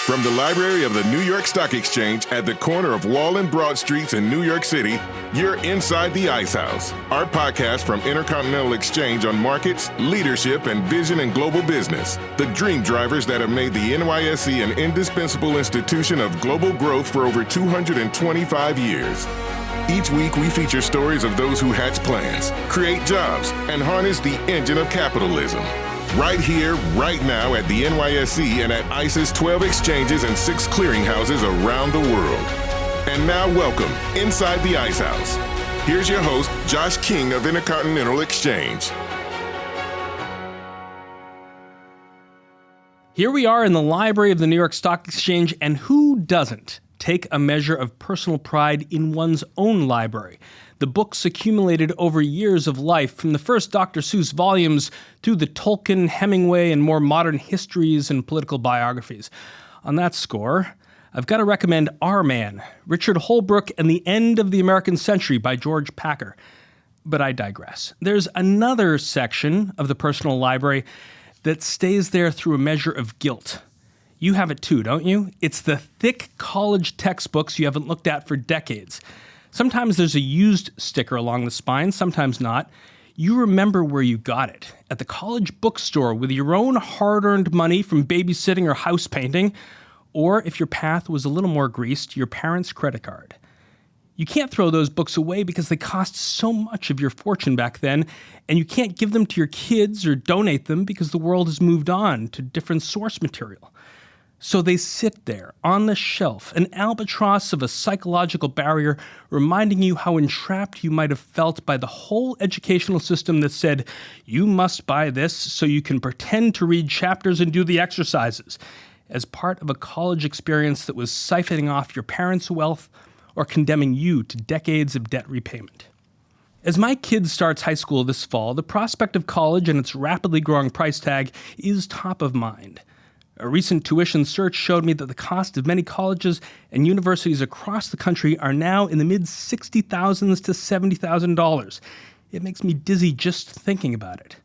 From the library of the New York Stock Exchange at the corner of Wall and Broad Streets in New York City, you're inside the Ice House, our podcast from Intercontinental Exchange on markets, leadership, and vision in global business. The dream drivers that have made the NYSE an indispensable institution of global growth for over 225 years. Each week, we feature stories of those who hatch plans, create jobs, and harness the engine of capitalism. Right here, right now at the NYSE and at ICE's 12 exchanges and 6 clearinghouses around the world. And now welcome inside the Ice House. Here's your host, Josh King of Intercontinental Exchange. Here we are in the library of the New York Stock Exchange, and who doesn't take a measure of personal pride in one's own library? The books accumulated over years of life, from the first Dr. Seuss volumes to the Tolkien, Hemingway, and more modern histories and political biographies. On that score, I've got to recommend Our Man, Richard Holbrooke and the End of the American Century by George Packer. But I digress. There's another section of the personal library that stays there through a measure of guilt. You have it too, don't you? It's the thick college textbooks you haven't looked at for decades. Sometimes there's a used sticker along the spine, sometimes not. You remember where you got it, at the college bookstore with your own hard-earned money from babysitting or house painting, or if your path was a little more greased, your parents' credit card. You can't throw those books away because they cost so much of your fortune back then, and you can't give them to your kids or donate them because the world has moved on to different source material. So they sit there on the shelf, an albatross of a psychological barrier, reminding you how entrapped you might have felt by the whole educational system that said, you must buy this so you can pretend to read chapters and do the exercises, as part of a college experience that was siphoning off your parents' wealth or condemning you to decades of debt repayment. As my kid starts high school this fall, the prospect of college and its rapidly growing price tag is top of mind. A recent tuition search showed me that the cost of many colleges and universities across the country are now in the mid-$60,000s to $70,000. It makes me dizzy just thinking about it.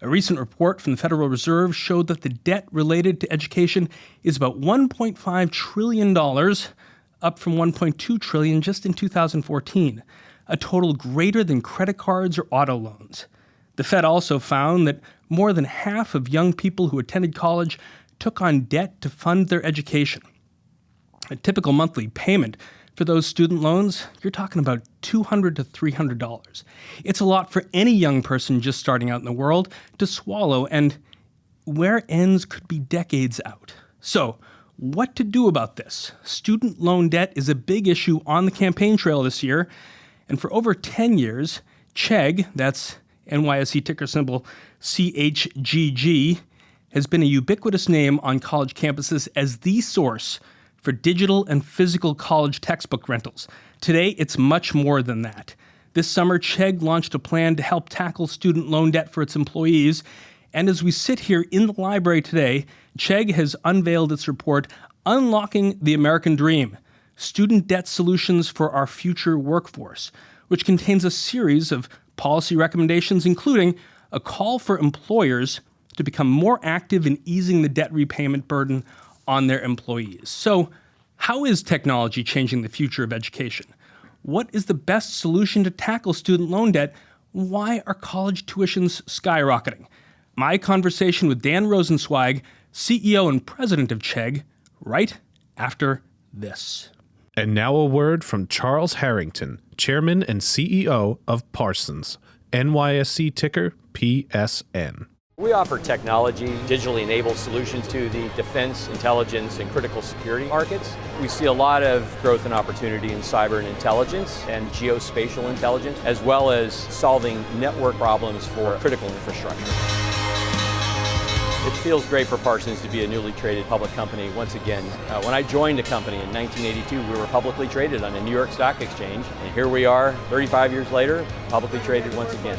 A recent report from the Federal Reserve showed that the debt related to education is about $1.5 trillion, up from $1.2 trillion just in 2014, a total greater than credit cards or auto loans. The Fed also found that more than half of young people who attended college took on debt to fund their education. A typical monthly payment for those student loans, you're talking about $200 to $300. It's a lot for any young person just starting out in the world to swallow, and where ends could be decades out. So, what to do about this? Student loan debt is a big issue on the campaign trail this year, and for over 10 years, Chegg, that's NYSE ticker symbol CHGG, has been a ubiquitous name on college campuses as the source for digital and physical college textbook rentals. Today, it's much more than that. This summer, Chegg launched a plan to help tackle student loan debt for its employees, and as we sit here in the library today, Chegg has unveiled its report, Unlocking the American Dream: Student Debt Solutions for Our Future Workforce, which contains a series of policy recommendations, including a call for employers to become more active in easing the debt repayment burden on their employees. So, how is technology changing the future of education? What is the best solution to tackle student loan debt? Why are college tuitions skyrocketing? My conversation with Dan Rosensweig, CEO and president of Chegg, right after this. And now a word from Charles Harrington, chairman and CEO of Parsons, NYSE ticker PSN. We offer technology, digitally enabled solutions to the defense, intelligence, and critical security markets. We see a lot of growth and opportunity in cyber and intelligence and geospatial intelligence, as well as solving network problems for critical infrastructure. It feels great for Parsons to be a newly traded public company once again. When I joined the company in 1982, we were publicly traded on the New York Stock Exchange, and here we are 35 years later, publicly traded once again.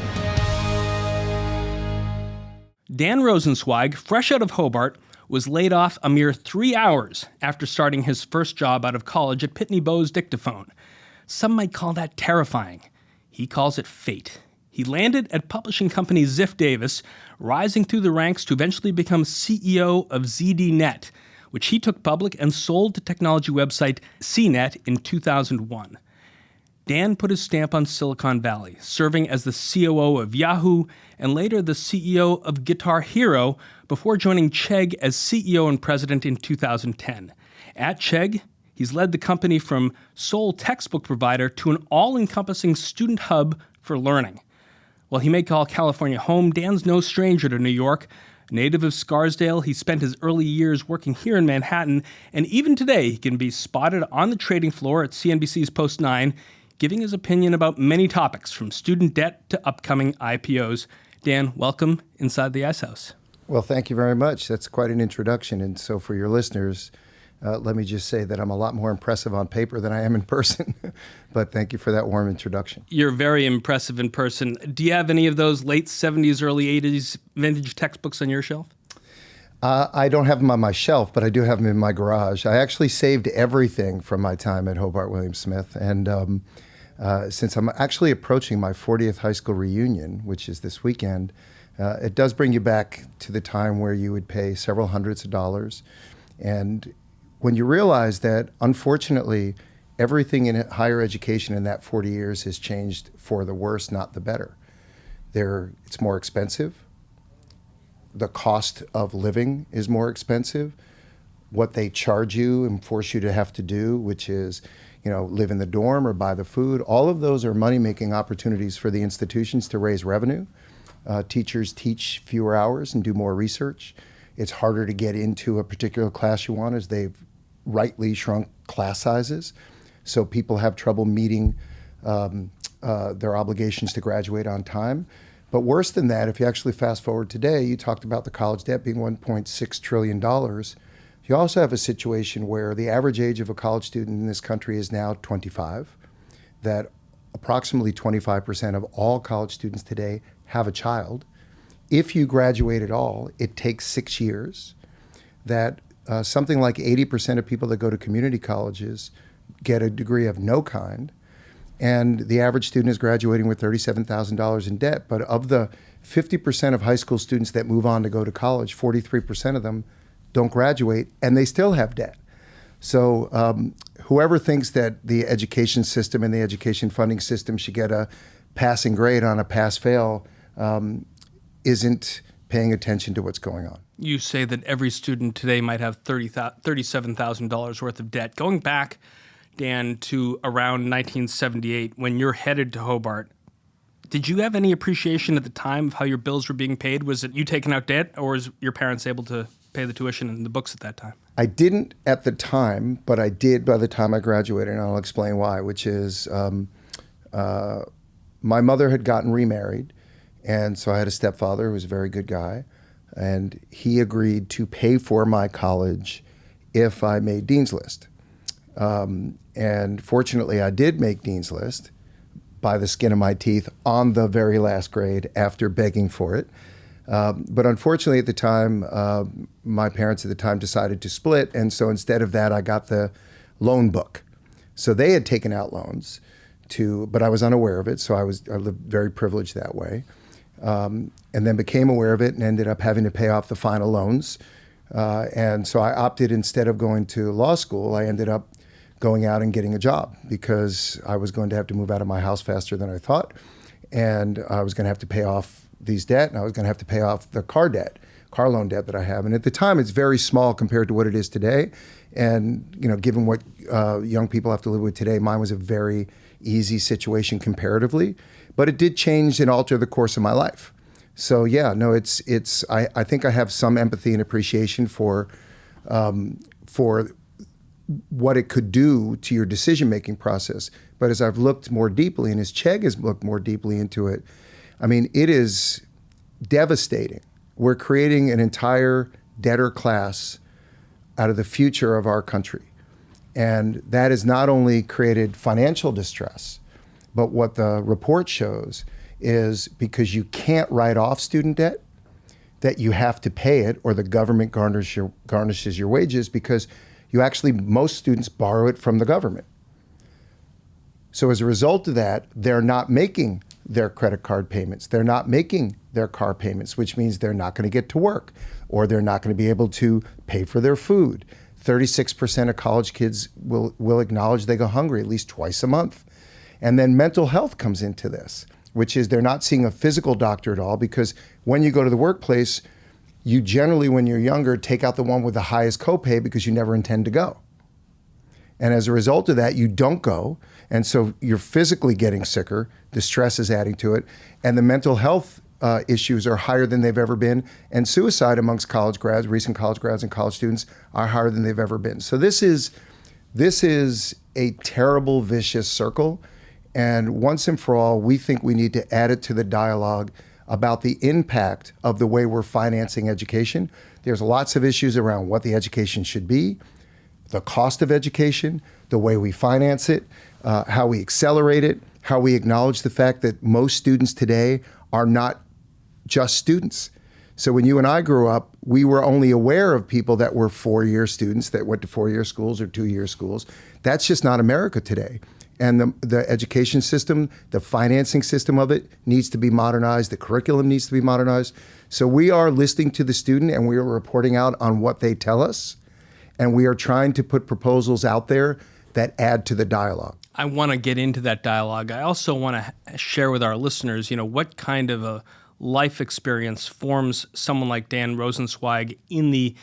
Dan Rosensweig, fresh out of Hobart, was laid off a mere 3 hours after starting his first job out of college at Pitney Bowes Dictaphone. Some might call that terrifying. He calls it fate. He landed at publishing company Ziff Davis, rising through the ranks to eventually become CEO of ZDNet, which he took public and sold to technology website CNET in 2001. Dan put his stamp on Silicon Valley, serving as the COO of Yahoo and later the CEO of Guitar Hero before joining Chegg as CEO and president in 2010. At Chegg, he's led the company from sole textbook provider to an all-encompassing student hub for learning. While he may call California home, Dan's no stranger to New York. Native of Scarsdale, he spent his early years working here in Manhattan, and even today he can be spotted on the trading floor at CNBC's Post 9, giving his opinion about many topics, from student debt to upcoming IPOs. Dan, welcome inside the Ice House. Well, thank you very much. That's quite an introduction. And so for your listeners, let me just say that I'm a lot more impressive on paper than I am in person. But thank you for that warm introduction. You're very impressive in person. Do you have any of those late 70s, early 80s vintage textbooks on your shelf? I don't have them on my shelf, but I do have them in my garage. I actually saved everything from my time at Hobart Williams Smith. And since I'm actually approaching my 40th high school reunion, which is this weekend, it does bring you back to the time where you would pay several hundreds of dollars. And when you realize that, unfortunately, everything in higher education in that 40 years has changed for the worse, not the better. It's more expensive. The cost of living is more expensive. What they charge you and force you to have to do, which is, live in the dorm or buy the food, all of those are money-making opportunities for the institutions to raise revenue. Teachers teach fewer hours and do more research. It's harder to get into a particular class you want as they've rightly shrunk class sizes. So people have trouble meeting their obligations to graduate on time. But worse than that, if you actually fast forward today, you talked about the college debt being $1.6 trillion. You also have a situation where the average age of a college student in this country is now 25, that approximately 25% of all college students today have a child. If you graduate at all, it takes 6 years, that something like 80% of people that go to community colleges get a degree of no kind, and the average student is graduating with $37,000 in debt. But of the 50% of high school students that move on to go to college, 43% of them don't graduate, and they still have debt. So whoever thinks that the education system and the education funding system should get a passing grade on a pass-fail isn't paying attention to what's going on. You say that every student today might have $37,000 worth of debt. Going back, Dan, to around 1978, when you're headed to Hobart, did you have any appreciation at the time of how your bills were being paid? Was it you taking out debt, or was your parents able to pay the tuition and the books at that time? I didn't at the time, but I did by the time I graduated, and I'll explain why, which is my mother had gotten remarried, and so I had a stepfather who was a very good guy, and he agreed to pay for my college if I made Dean's List. And fortunately, I did make Dean's List by the skin of my teeth on the very last grade after begging for it. But unfortunately, at the time, my parents at the time decided to split. And so instead of that, I got the loan book. So they had taken out loans but I was unaware of it. So I lived very privileged that way. And then became aware of it and ended up having to pay off the final loans. And so I opted, instead of going to law school, I ended up going out and getting a job because I was going to have to move out of my house faster than I thought. And I was going to have to pay off these debt, and I was going to have to pay off the car loan debt that I have. And at the time, it's very small compared to what it is today. And, given what young people have to live with today, mine was a very easy situation comparatively, but it did change and alter the course of my life. So yeah, no, I think I have some empathy and appreciation for what it could do to your decision-making process. But as I've looked more deeply, and as Chegg has looked more deeply into it, I mean, it is devastating. We're creating an entire debtor class out of the future of our country. And that has not only created financial distress, but what the report shows is, because you can't write off student debt, that you have to pay it, or the government garnishes your wages, because most students borrow it from the government. So as a result of that, they're not making their credit card payments. They're not making their car payments, which means they're not going to get to work, or they're not going to be able to pay for their food. 36% of college kids will acknowledge they go hungry at least twice a month. And then mental health comes into this, which is they're not seeing a physical doctor at all, because when you go to the workplace, you generally, when you're younger, take out the one with the highest copay because you never intend to go. And as a result of that, you don't go. And so you're physically getting sicker. The stress is adding to it. And the mental health issues are higher than they've ever been. And suicide amongst college grads, recent college grads and college students, are higher than they've ever been. So this is a terrible, vicious circle. And once and for all, we think we need to add it to the dialogue about the impact of the way we're financing education. There's lots of issues around what the education should be, the cost of education, the way we finance it, how we accelerate it, how we acknowledge the fact that most students today are not just students. So when you and I grew up, we were only aware of people that were four-year students that went to four-year schools or two-year schools. That's just not America today. And the education system, the financing system of it needs to be modernized. The curriculum needs to be modernized. So we are listening to the student and we are reporting out on what they tell us. And we are trying to put proposals out there that add to the dialogue. I want to get into that dialogue. I also want to share with our listeners, what kind of a life experience forms someone like Dan Rosensweig in the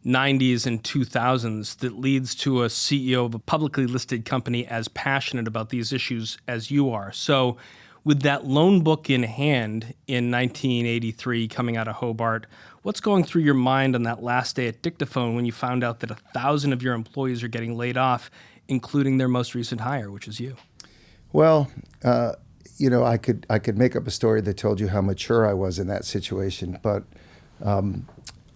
90s and 2000s that leads to a CEO of a publicly listed company as passionate about these issues as you are. So with that loan book in hand in 1983 coming out of Hobart, what's going through your mind on that last day at Dictaphone when you found out that 1,000 of your employees are getting laid off, including their most recent hire, which is you? Well, I could make up a story that told you how mature I was in that situation, but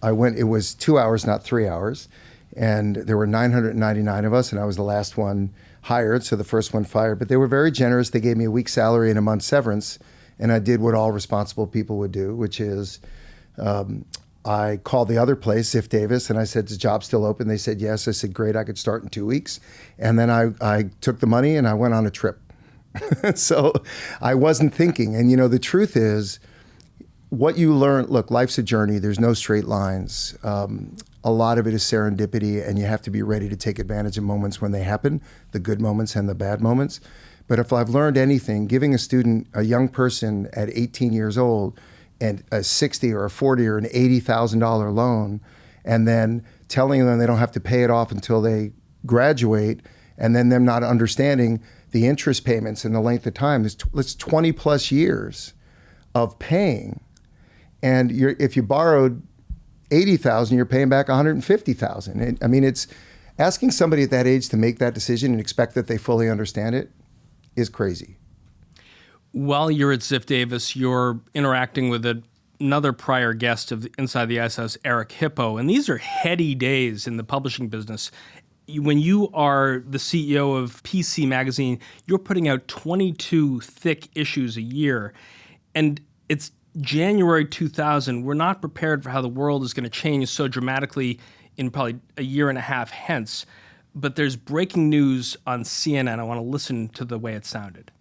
it was 2 hours, not 3 hours, and there were 999 of us, and I was the last one hired, so the first one fired. But they were very generous. They gave me a week's salary and a month's severance, and I did what all responsible people would do, which is I called the other place, Ziff Davis, and I said, "Is the job still open?" They said, "Yes." I said, "Great, I could start in 2 weeks." And then I took the money and I went on a trip. So I wasn't thinking. And the truth is, what you learn, look, life's a journey. There's no straight lines. A lot of it is serendipity, and you have to be ready to take advantage of moments when they happen, the good moments and the bad moments. But if I've learned anything, giving a young person at 18 years old, and a $60 or a $40 or an $80,000 loan, and then telling them they don't have to pay it off until they graduate, and then them not understanding the interest payments and the length of time. It's 20 plus years of paying. And if you borrowed $80,000, you're paying back $150,000. I mean, it's asking somebody at that age to make that decision and expect that they fully understand it is crazy. While you're at Ziff Davis, you're interacting with another prior guest of Inside the Ice House, Eric Hippo, and these are heady days in the publishing business. When you are the CEO of PC Magazine, you're putting out 22 thick issues a year, and it's January 2000. We're not prepared for how the world is going to change so dramatically in probably a year and a half hence, but there's breaking news on CNN. I want to listen to the way it sounded.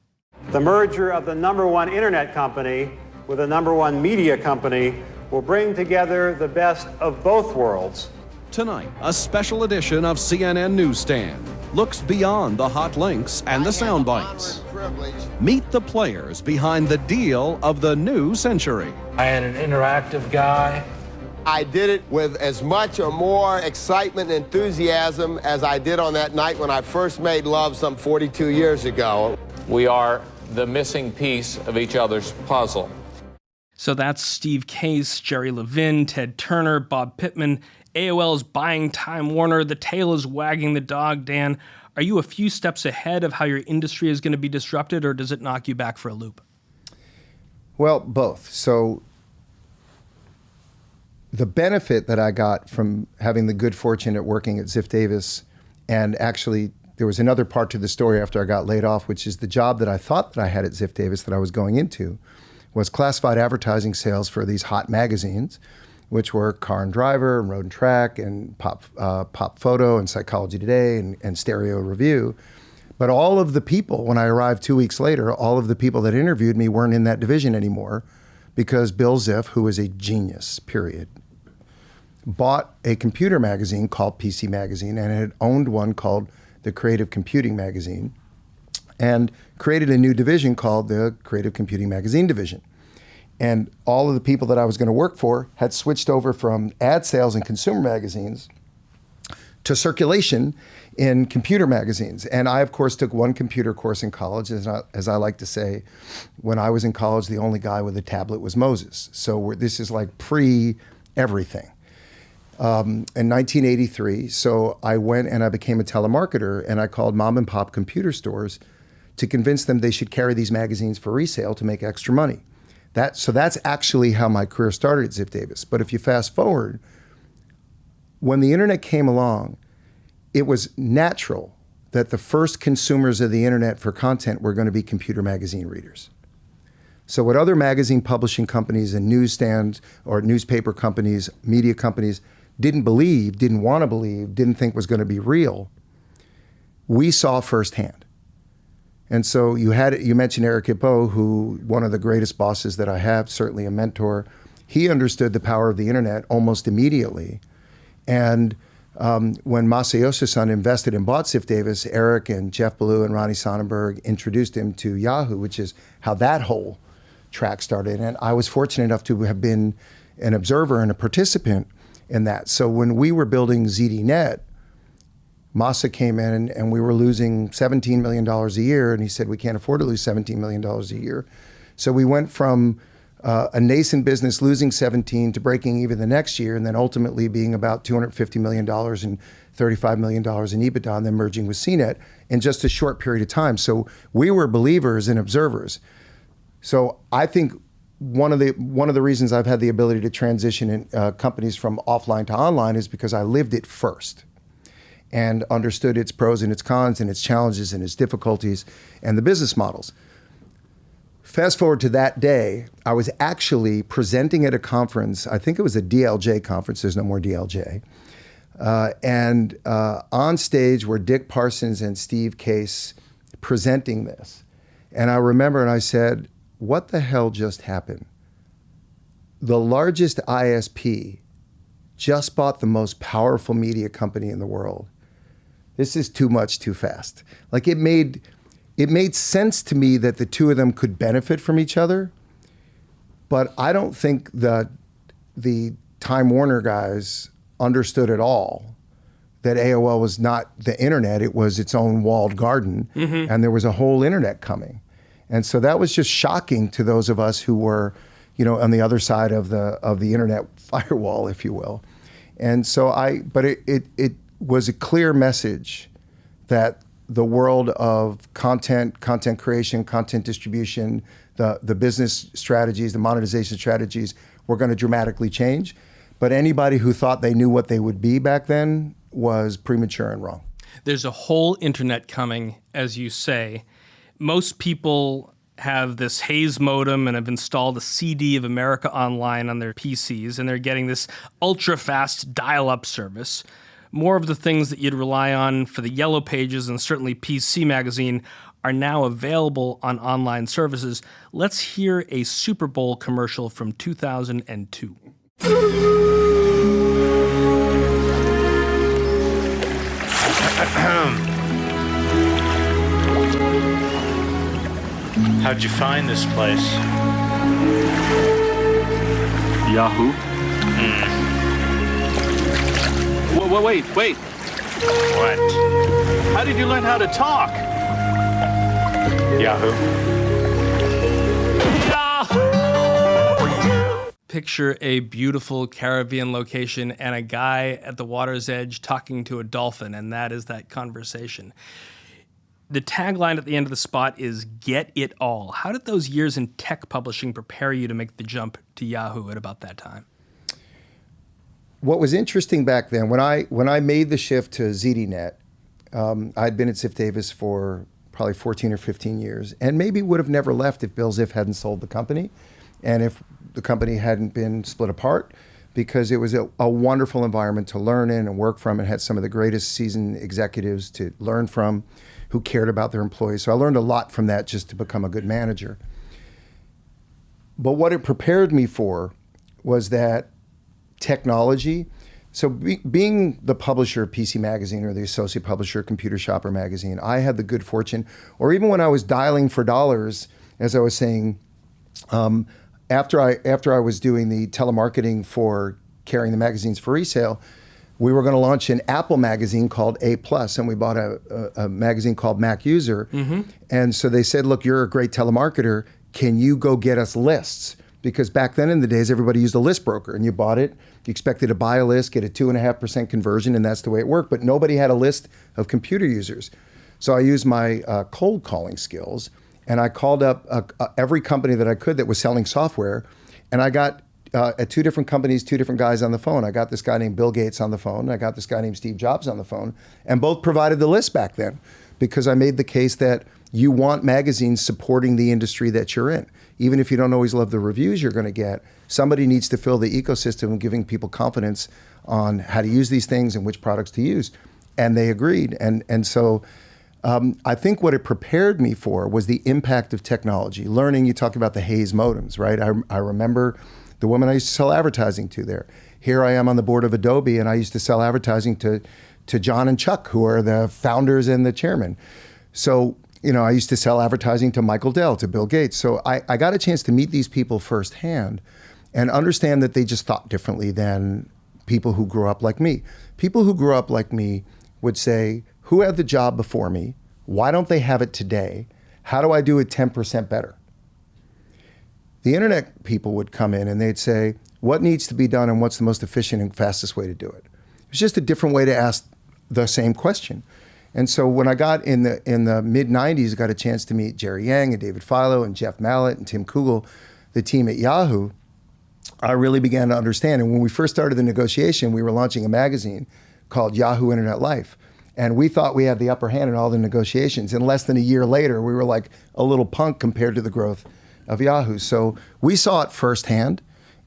The merger of the #1 internet company with the #1 media company will bring together the best of both worlds. Tonight, a special edition of CNN Newsstand looks beyond the hot links and the sound bites. Meet the players behind the deal of the new century. I had an interactive guy. I did it with as much or more excitement and enthusiasm as I did on that night when I first made love some 42 years ago. We are the missing piece of each other's puzzle. So that's Steve Case, Jerry Levin, Ted Turner, Bob Pittman. AOL is buying Time Warner. The tail is wagging the dog. Dan, are you a few steps ahead of how your industry is going to be disrupted, or does it knock you back for a loop? Well, both. So the benefit that I got from having the good fortune at working at Ziff Davis, and actually there was another part to the story after I got laid off, which is the job that I thought that I had at Ziff Davis that I was going into was classified advertising sales for these hot magazines, which were Car and Driver and Road and Track and Pop Photo and Psychology Today and Stereo Review. But all of the people, when I arrived 2 weeks later, all of the people that interviewed me weren't in that division anymore because Bill Ziff, who was a genius, period, bought a computer magazine called PC Magazine, and it had owned one called the Creative Computing Magazine, and created a new division called the Creative Computing Magazine Division. And all of the people that I was going to work for had switched over from ad sales and consumer magazines to circulation in computer magazines. And I, of course, took one computer course in college. As I like to say, when I was in college, the only guy with a tablet was Moses. So this is like pre-everything. In 1983, so I went and I became a telemarketer, and I called mom and pop computer stores to convince them they should carry these magazines for resale to make extra money. So that's actually how my career started at Ziff Davis. But if you fast forward, when the internet came along, it was natural that the first consumers of the internet for content were going to be computer magazine readers. So what other magazine publishing companies and newsstands or newspaper companies, media companies didn't believe, didn't want to believe, didn't think was going to be real, we saw firsthand. And so you mentioned Eric Hippo, who one of the greatest bosses that I have, certainly a mentor. He understood the power of the internet almost immediately. And when Masayoshi-san invested and bought Ziff Davis, Eric and Jeff Ballou and Ronnie Sonnenberg introduced him to Yahoo, which is how that whole track started. And I was fortunate enough to have been an observer and a participant in that. So when we were building ZDNet, Masa came in and we were losing $17 million a year. And he said, we can't afford to lose $17 million a year. So we went from a nascent business losing 17 to breaking even the next year, and then ultimately being about $250 million and $35 million in EBITDA, and then merging with CNET in just a short period of time. So we were believers and observers. So I think one of the reasons I've had the ability to transition in, companies from offline to online is because I lived it first and understood its pros and its cons and its challenges and its difficulties and the business models. Fast forward to that day, I was actually presenting at a conference. I think it was a DLJ conference. There's no more DLJ. And on stage were Dick Parsons and Steve Case presenting this. And I remember, and I said, what the hell just happened? The largest ISP just bought the most powerful media company in the world. This is too much, too fast. Like it made sense to me that the two of them could benefit from each other, but I don't think that the Time Warner guys understood at all that AOL was not the internet, it was its own walled garden, and there was a whole internet coming. And so that was just shocking to those of us who were, on the other side of the internet firewall, if you will. And so it was a clear message that the world of content creation, content distribution, the business strategies, the monetization strategies were going to dramatically change. But anybody who thought they knew what they would be back then was premature and wrong. There's a whole internet coming, as you say. Most people have this Hayes modem and have installed a CD of America Online on their PCs, and they're getting this ultra-fast dial-up service. More of the things that you'd rely on for the Yellow Pages and certainly PC Magazine are now available on online services. Let's hear a Super Bowl commercial from 2002. How'd you find this place? Yahoo. Wait. What? How did you learn how to talk? Yahoo. Picture a beautiful Caribbean location and a guy at the water's edge talking to a dolphin, and that is that conversation. The tagline at the end of the spot is "Get it all." How did those years in tech publishing prepare you to make the jump to Yahoo at about that time? What was interesting back then, when I made the shift to ZDNet, I'd been at Ziff Davis for probably 14 or 15 years, and maybe would have never left if Bill Ziff hadn't sold the company, and if the company hadn't been split apart, because it was a wonderful environment to learn in and work from, and had some of the greatest seasoned executives to learn from who cared about their employees. So I learned a lot from that just to become a good manager. But what it prepared me for was that technology, So being the publisher of PC Magazine or the associate publisher of Computer Shopper Magazine, I had the good fortune, or even when I was dialing for dollars, as I was saying, after I was doing the telemarketing for carrying the magazines for resale, we were going to launch an Apple magazine called A+, and we bought a magazine called Mac User. And so they said, look, you're a great telemarketer. Can you go get us lists? Because back then in the days, everybody used a list broker, and you bought it. You expected to buy a list, get a 2.5% conversion, and that's the way it worked. But nobody had a list of computer users. So I used my cold calling skills, and I called up every company that I could that was selling software, and I got at 2 different companies, 2 different guys on the phone. I got this guy named Bill Gates on the phone, and I got this guy named Steve Jobs on the phone, and both provided the list back then because I made the case that you want magazines supporting the industry that you're in. Even if you don't always love the reviews you're going to get, somebody needs to fill the ecosystem giving people confidence on how to use these things and which products to use. And they agreed. And so I think what it prepared me for was the impact of technology. Learning, you talk about the Hayes modems, right? I remember the woman I used to sell advertising to there. Here I am on the board of Adobe, and I used to sell advertising to John and Chuck, who are the founders and the chairman. So, I used to sell advertising to Michael Dell, to Bill Gates. So I got a chance to meet these people firsthand and understand that they just thought differently than people who grew up like me. People who grew up like me would say, who had the job before me? Why don't they have it today? How do I do it 10% better? The internet people would come in and they'd say, what needs to be done and what's the most efficient and fastest way to do it? It's just a different way to ask the same question. And so when I got in the mid-90s, I got a chance to meet Jerry Yang and David Filo and Jeff Mallett and Tim Kugel, the team at Yahoo. I really began to understand. And when we first started the negotiation, we were launching a magazine called Yahoo Internet Life. And we thought we had the upper hand in all the negotiations. And less than a year later, we were like a little punk compared to the growth of Yahoo. So we saw it firsthand.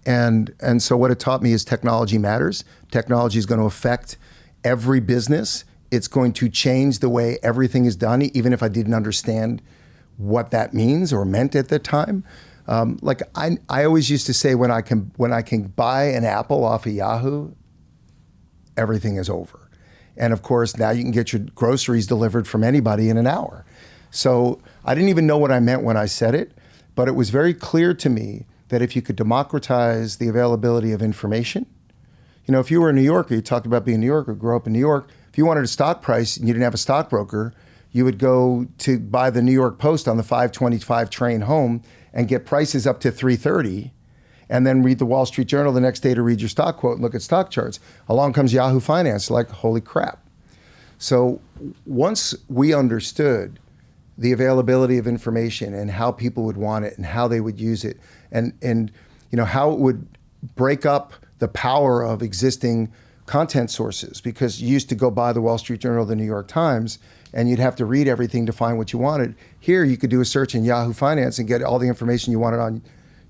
And so what it taught me is technology matters. Technology is going to affect every business. It's going to change the way everything is done, even if I didn't understand what that means or meant at the time. Like I always used to say, when I can buy an apple off of Yahoo, everything is over. And of course, now you can get your groceries delivered from anybody in an hour. So I didn't even know what I meant when I said it, but it was very clear to me that if you could democratize the availability of information, if you were a New Yorker, you talked about being a New Yorker, grew up in New York, if you wanted a stock price and you didn't have a stockbroker, you would go to buy the New York Post on the 5:25 train home and get prices up to 3:30, and then read the Wall Street Journal the next day to read your stock quote and look at stock charts. Along comes Yahoo Finance, like, holy crap. So once we understood the availability of information and how people would want it and how they would use it, and how it would break up the power of existing content sources, because you used to go buy the Wall Street Journal, the New York Times, and you'd have to read everything to find what you wanted. Here, you could do a search in Yahoo Finance and get all the information you wanted on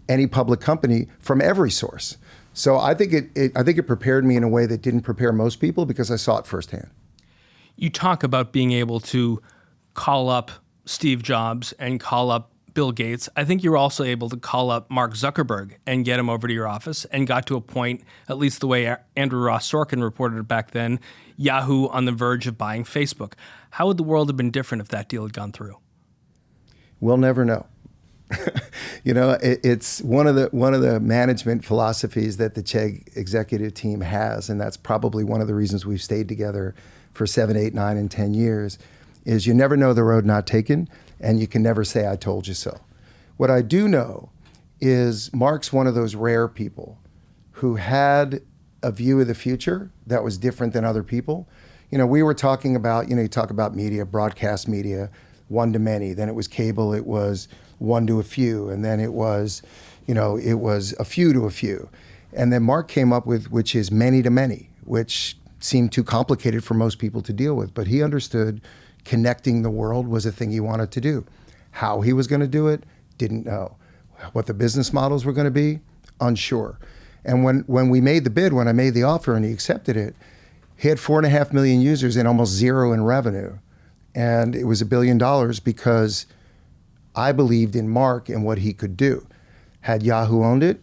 any public company from every source. So I think it prepared me in a way that didn't prepare most people, because I saw it firsthand. You talk about being able to call up Steve Jobs and call up Bill Gates. I think you were also able to call up Mark Zuckerberg and get him over to your office, and got to a point, at least the way Andrew Ross Sorkin reported it back then, Yahoo on the verge of buying Facebook. How would the world have been different if that deal had gone through? We'll never know. It's one of the management philosophies that the Chegg executive team has, and that's probably one of the reasons we've stayed together for 7, 8, 9, and 10 years, is you never know the road not taken, and you can never say, I told you so. What I do know is Mark's one of those rare people who had a view of the future that was different than other people. We were talking about, you talk about media, broadcast media, one to many, then it was cable, it was one to a few, and then it was a few to a few. And then Mark came up with, which is many to many, which seemed too complicated for most people to deal with. But he understood connecting the world was a thing he wanted to do. How he was going to do it, didn't know. What the business models were going to be, unsure. And when we made the bid, when I made the offer and he accepted it, he had 4.5 million users and almost zero in revenue. And it was $1 billion because I believed in Mark and what he could do. Had Yahoo owned it,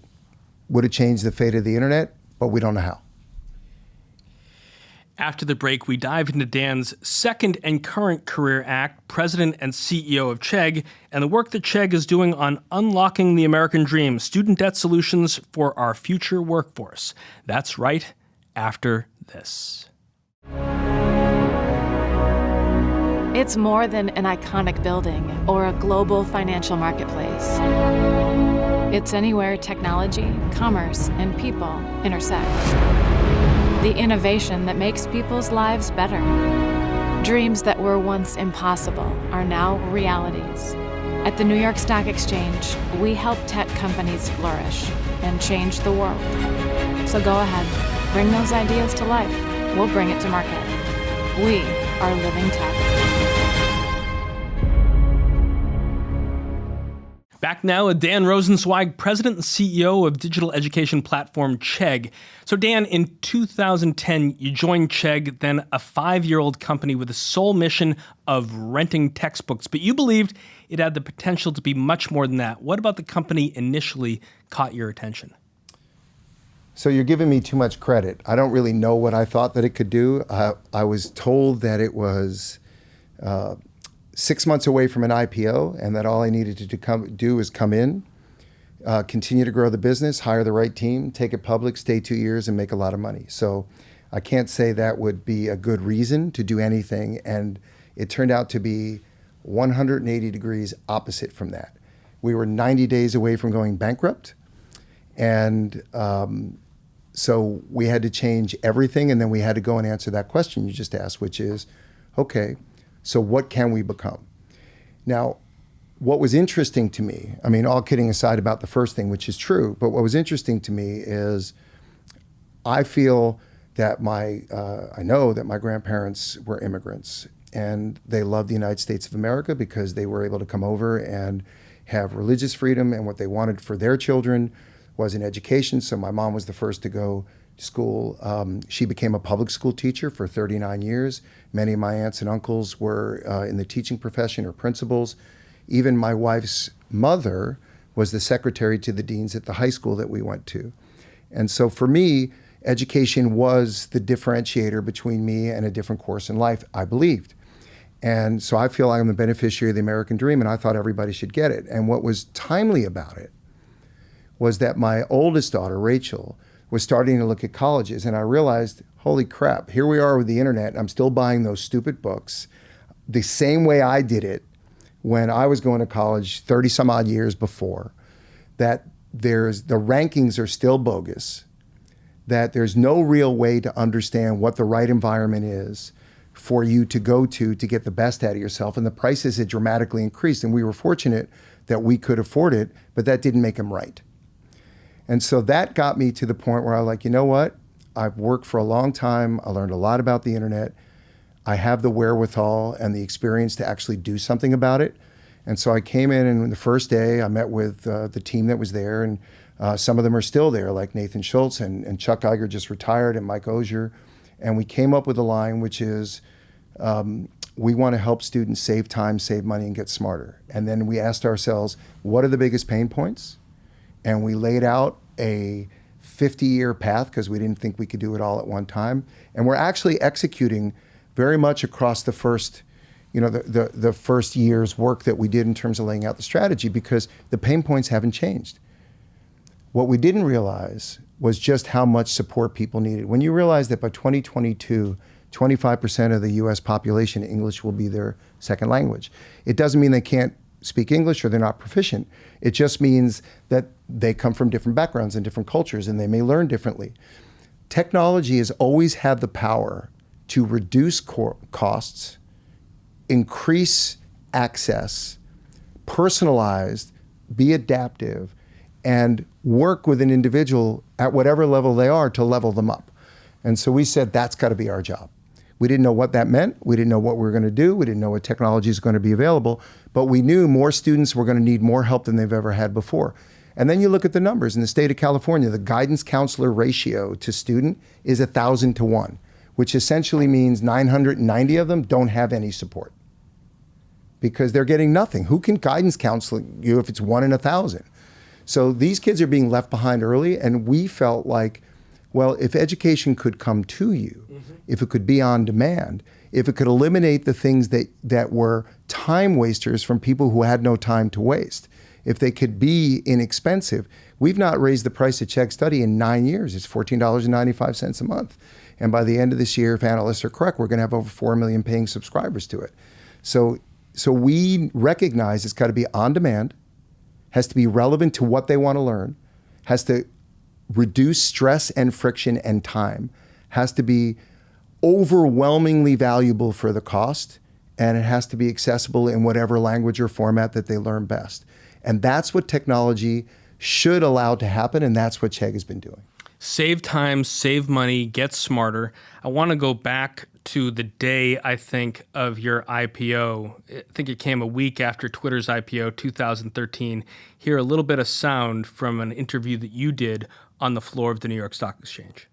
would have changed the fate of the internet, but we don't know how. After the break, we dive into Dan's second and current career act, president and CEO of Chegg, and the work that Chegg is doing on unlocking the American dream, student debt solutions for our future workforce. That's right, after this. It's more than an iconic building or a global financial marketplace. It's anywhere technology, commerce, and people intersect. The innovation that makes people's lives better. Dreams that were once impossible are now realities. At the New York Stock Exchange, we help tech companies flourish and change the world. So go ahead, bring those ideas to life. We'll bring it to market. We are Living Tech. Back now with Dan Rosensweig, president and CEO of digital education platform Chegg. So Dan, in 2010, you joined Chegg, then a 5-year-old company with the sole mission of renting textbooks. But you believed it had the potential to be much more than that. What about the company initially caught your attention? So you're giving me too much credit. I don't really know what I thought that it could do. I was told that it was 6 months away from an IPO, and that all I needed to do is come in, continue to grow the business, hire the right team, take it public, stay 2 years, and make a lot of money. So I can't say that would be a good reason to do anything, and it turned out to be 180 degrees opposite from that. We were 90 days away from going bankrupt, and so we had to change everything, and then we had to go and answer that question you just asked, which is, okay, so what can we become? Now, what was interesting to me, I mean, all kidding aside about the first thing, which is true, but what was interesting to me is I feel that I know that my grandparents were immigrants, and they loved the United States of America because they were able to come over and have religious freedom, and what they wanted for their children was an education. So my mom was the first to go to school. She became a public school teacher for 39 years. Many of my aunts and uncles were in the teaching profession or principals. Even my wife's mother was the secretary to the deans at the high school that we went to. And so for me, education was the differentiator between me and a different course in life, I believed. And so I feel I'm a beneficiary of the American dream, and I thought everybody should get it. And what was timely about it was that my oldest daughter, Rachel, was starting to look at colleges, and I realized, holy crap, here we are with the internet. I'm still buying those stupid books the same way I did it when I was going to college 30 some odd years before, that the rankings are still bogus, that there's no real way to understand what the right environment is for you to go to get the best out of yourself, and the prices had dramatically increased, and we were fortunate that we could afford it, but that didn't make them right. And so that got me to the point where I was like, you know what? I've worked for a long time. I learned a lot about the internet. I have the wherewithal and the experience to actually do something about it. And so I came in, and the first day I met with the team that was there, and some of them are still there, like Nathan Schultz and Chuck Iger just retired, and Mike Ozier. And we came up with a line, which is, we want to help students save time, save money, and get smarter. And then we asked ourselves, what are the biggest pain points? And we laid out a 50-year path because we didn't think we could do it all at one time. And we're actually executing very much across the first, the first year's work that we did in terms of laying out the strategy, because the pain points haven't changed. What we didn't realize was just how much support people needed. When you realize that by 2022, 25% of the US population, English will be their second language. It doesn't mean they can't speak English or they're not proficient. It just means that they come from different backgrounds and different cultures, and they may learn differently. Technology has always had the power to reduce costs, increase access, personalized, be adaptive, and work with an individual at whatever level they are to level them up. And so we said, that's got to be our job. We didn't know what that meant. We didn't know what we were going to do. We didn't know what technology is going to be available, but we knew more students were going to need more help than they've ever had before. And then you look at the numbers. In the state of California, the guidance counselor ratio to student is 1,000 to 1, which essentially means 990 of them don't have any support because they're getting nothing. Who can guidance counsel you if it's 1 in 1,000? So these kids are being left behind early, and we felt like, well, if education could come to you, if it could be on demand, if it could eliminate the things that were time wasters from people who had no time to waste, if they could be inexpensive. We've not raised the price of Chegg Study in 9 years. It's $14.95 a month. And by the end of this year, if analysts are correct, we're going to have over 4 million paying subscribers to it. So we recognize it's got to be on demand, has to be relevant to what they want to learn, has to reduce stress and friction and time, has to be overwhelmingly valuable for the cost, and it has to be accessible in whatever language or format that they learn best. And that's what technology should allow to happen, and that's what Chegg has been doing. Save time, save money, get smarter. I want to go back to the day, I think, of your IPO. I think it came a week after Twitter's IPO, 2013. Hear a little bit of sound from an interview that you did on the floor of the New York Stock Exchange.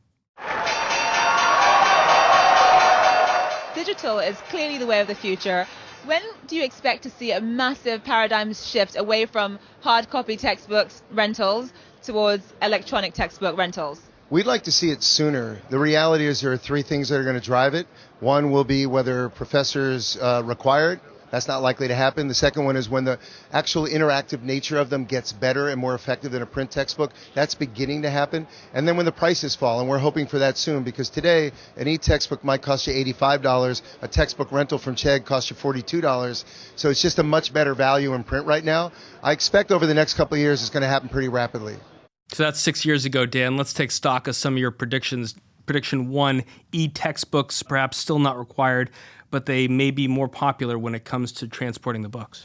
Digital is clearly the way of the future. When do you expect to see a massive paradigm shift away from hard copy textbooks rentals towards electronic textbook rentals? We'd like to see it sooner. The reality is there are three things that are going to drive it. One will be whether professors require it. That's not likely to happen. The second one is when the actual interactive nature of them gets better and more effective than a print textbook. That's beginning to happen. And then when the prices fall, and we're hoping for that soon, because today an e-textbook might cost you $85. A textbook rental from Chegg costs you $42. So it's just a much better value in print right now. I expect over the next couple of years it's going to happen pretty rapidly. So that's 6 years ago, Dan. Let's take stock of some of your predictions. Prediction 1, e-textbooks perhaps still not required, but they may be more popular when it comes to transporting the books.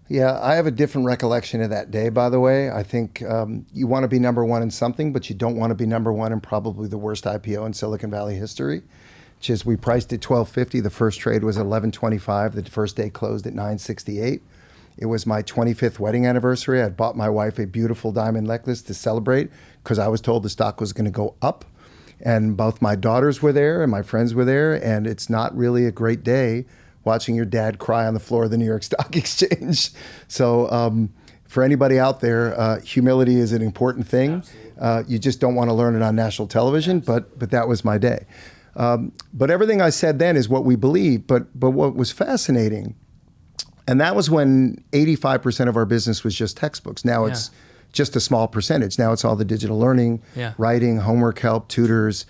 Yeah, I have a different recollection of that day, by the way. I think you want to be number one in something, but you don't want to be number one in probably the worst IPO in Silicon Valley history, which is we priced at $12.50. The first trade was $11.25. The first day closed at $9.68. It was my 25th wedding anniversary. I bought my wife a beautiful diamond necklace to celebrate because I was told the stock was going to go up. And both my daughters were there and my friends were there. And it's not really a great day watching your dad cry on the floor of the New York Stock Exchange. So for anybody out there, humility is an important thing. You just don't want to learn it on national television, but that was my day. But everything I said then is what we believe. But what was fascinating, and that was when 85% of our business was just textbooks. Now it's just a small percentage. Now it's all the digital learning, writing, homework help, tutors,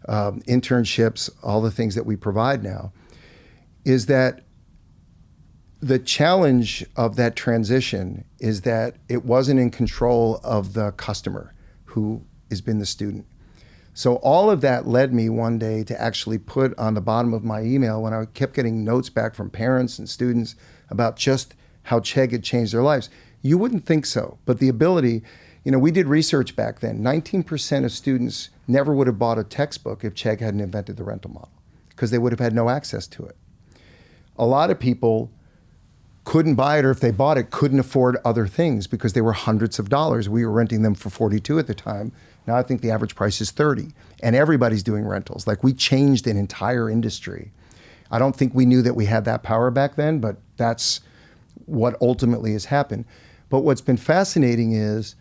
internships, all the things that we provide now, is that the challenge of that transition is that it wasn't in control of the customer who has been the student. So all of that led me one day to actually put on the bottom of my email, when I kept getting notes back from parents and students about just how Chegg had changed their lives. You wouldn't think so, but the ability, we did research back then. 19% of students never would have bought a textbook if Chegg hadn't invented the rental model, because they would have had no access to it. A lot of people couldn't buy it, or if they bought it, couldn't afford other things because they were hundreds of dollars. We were renting them for $42 at the time. Now I think the average price is $30, and everybody's doing rentals. Like, we changed an entire industry. I don't think we knew that we had that power back then, but that's what ultimately has happened. But what's been fascinating is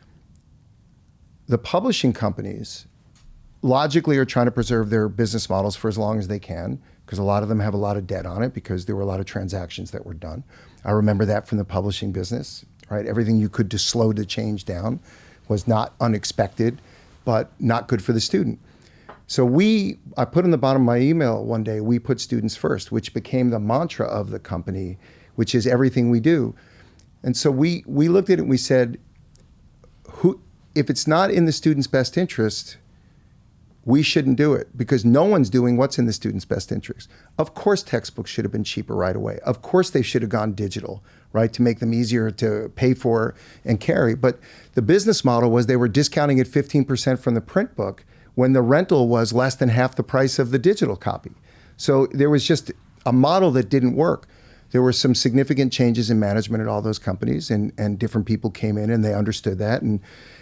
the publishing companies logically are trying to preserve their business models for as long as they can, because a lot of them have a lot of debt on it because there were a lot of transactions that were done. I remember that from the publishing business, right? Everything you could to slow the change down was not unexpected, but not good for the student. So I put in the bottom of my email one day, we put students first, which became the mantra of the company, which is everything we do. And so we looked at it and we said, if it's not in the student's best interest, we shouldn't do it, because no one's doing what's in the student's best interest. Of course, textbooks should have been cheaper right away. Of course, they should have gone digital, right, to make them easier to pay for and carry. But the business model was they were discounting it 15% from the print book when the rental was less than half the price of the digital copy. So there was just a model that didn't work. There were some significant changes in management at all those companies, and different people came in and they understood that.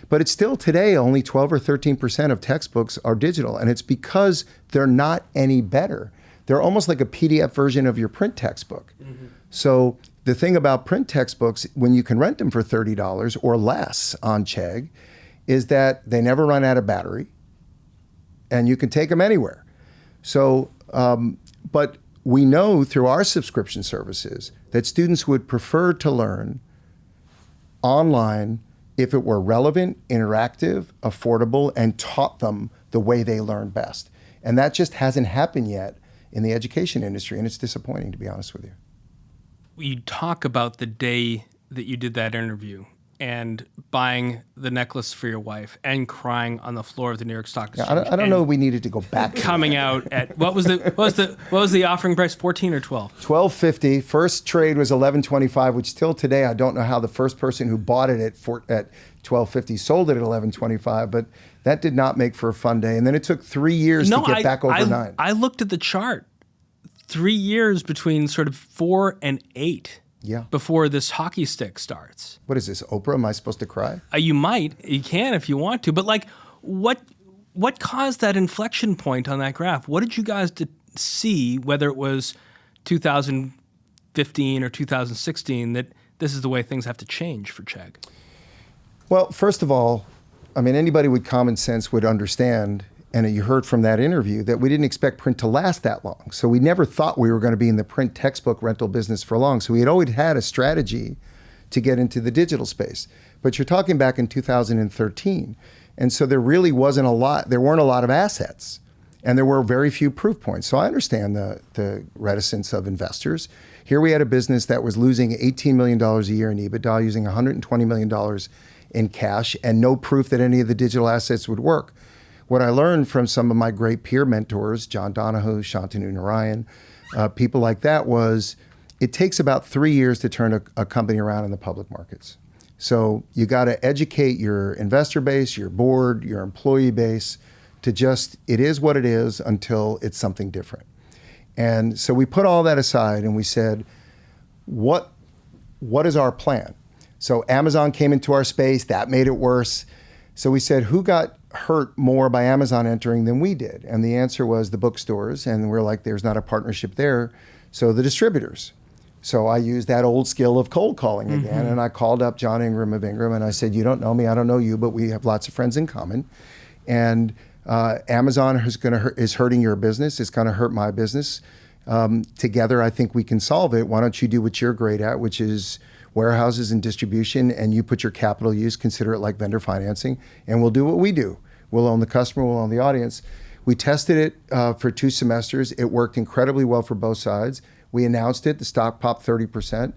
But it's still today only 12 or 13% of textbooks are digital, and it's because they're not any better. They're almost like a PDF version of your print textbook. Mm-hmm. So the thing about print textbooks, when you can rent them for $30 or less on Chegg, is that they never run out of battery, and you can take them anywhere. So But we know through our subscription services that students would prefer to learn online if it were relevant, interactive, affordable, and taught them the way they learn best. And that just hasn't happened yet in the education industry, and it's disappointing, to be honest with you. You talk about the day that you did that interview and buying the necklace for your wife and crying on the floor of the New York Stock Exchange. I don't know. We needed to go back. Coming out at what was the offering price? 14 or 12? $12.50. First trade was $11.25, which till today I don't know how the first person who bought it at $12.50 sold it at $11.25. But that did not make for a fun day. And then it took 3 years to get back over 9. I looked at the chart. 3 years between sort of 4 and 8. Yeah. Before this hockey stick starts. What is this, Oprah? Am I supposed to cry? You can if you want to. But like, what caused that inflection point on that graph? What did you guys see, whether it was 2015 or 2016, that this is the way things have to change for Chegg? Well, first of all, I mean, anybody with common sense would understand, and you heard from that interview, that we didn't expect print to last that long. So we never thought we were going to be in the print textbook rental business for long. So we had always had a strategy to get into the digital space. But you're talking back in 2013. And so there really wasn't there weren't a lot of assets. And there were very few proof points. So I understand the reticence of investors. Here we had a business that was losing $18 million a year in EBITDA, using $120 million in cash, and no proof that any of the digital assets would work. What I learned from some of my great peer mentors, John Donahoe, Shantanu Narayan, people like that, was it takes about 3 years to turn a company around in the public markets. So you got to educate your investor base, your board, your employee base to just, it is what it is until it's something different. And so we put all that aside and we said, what is our plan? So Amazon came into our space, that made it worse. So we said, who got hurt more by Amazon entering than we did? And the answer was the bookstores. And we're like, there's not a partnership there. So the distributors. So I used that old skill of cold calling again. And I called up John Ingram of Ingram and I said, you don't know me, I don't know you, but we have lots of friends in common. And Amazon is hurting your business. It's going to hurt my business. Together, I think we can solve it. Why don't you do what you're great at, which is warehouses and distribution, and you put your capital use, consider it like vendor financing, and we'll do what we do. We'll own the customer, we'll own the audience. We tested it for 2 semesters. It worked incredibly well for both sides. We announced it, the stock popped 30%.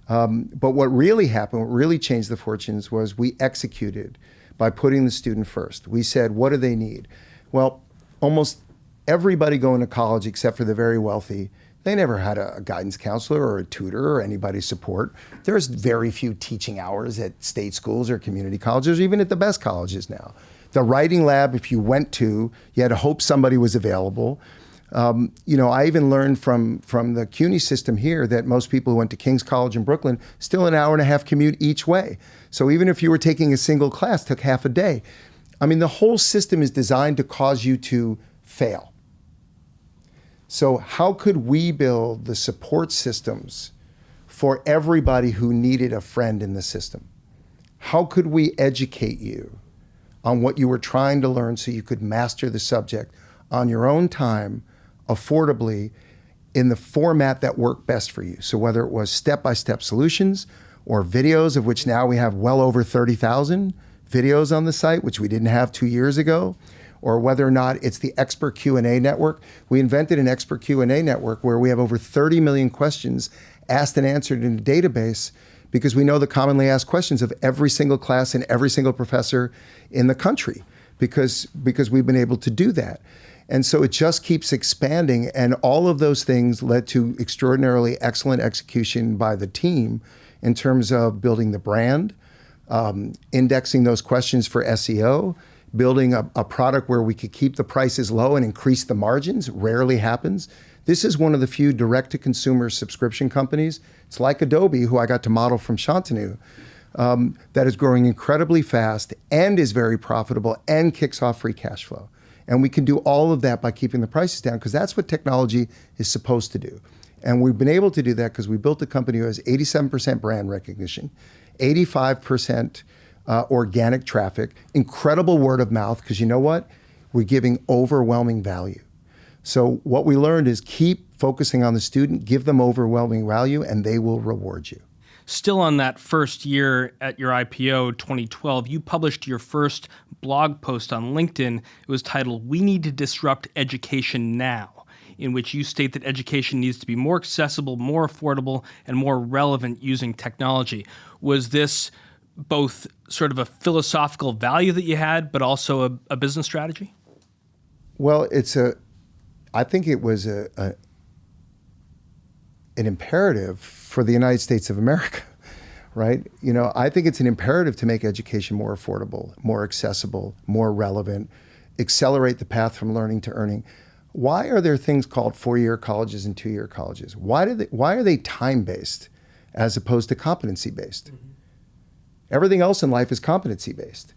But what really happened, what really changed the fortunes was we executed by putting the student first. We said, what do they need? Well, almost everybody going to college except for the very wealthy, they never had a guidance counselor or a tutor or anybody's support. There's very few teaching hours at state schools or community colleges, or even at the best colleges now. The writing lab, if you went to, you had to hope somebody was available. I even learned from the CUNY system here that most people who went to King's College in Brooklyn, still an hour-and-a-half commute each way. So even if you were taking a single class, it took half a day. I mean, the whole system is designed to cause you to fail. So how could we build the support systems for everybody who needed a friend in the system? How could we educate you on what you were trying to learn so you could master the subject on your own time, affordably, in the format that worked best for you? So whether it was step-by-step solutions or videos, of which now we have well over 30,000 videos on the site, which we didn't have 2 years ago, or whether or not it's the expert Q&A network. We invented an expert Q&A network where we have over 30 million questions asked and answered in a database because we know the commonly asked questions of every single class and every single professor in the country because we've been able to do that. And so it just keeps expanding, and all of those things led to extraordinarily excellent execution by the team in terms of building the brand, indexing those questions for SEO, building a product where we could keep the prices low and increase the margins. Rarely happens. This is one of the few direct-to-consumer subscription companies. It's like Adobe, who I got to model from Shantanu, that is growing incredibly fast and is very profitable and kicks off free cash flow. And we can do all of that by keeping the prices down because that's what technology is supposed to do. And we've been able to do that because we built a company who has 87% brand recognition, 85% organic traffic, incredible word of mouth, because you know what? We're giving overwhelming value. So what we learned is keep focusing on the student, give them overwhelming value, and they will reward you. Still on that first year at your IPO, 2012, you published your first blog post on LinkedIn. It was titled, "We Need to Disrupt Education Now," in which you state that education needs to be more accessible, more affordable, and more relevant using technology. Was this both sort of a philosophical value that you had, but also a business strategy? Well, I think it was an imperative for the United States of America, right? I think it's an imperative to make education more affordable, more accessible, more relevant, accelerate the path from learning to earning. Why are there things called 4-year colleges and 2-year colleges? Why are they time-based as opposed to competency-based? Mm-hmm. Everything else in life is competency-based.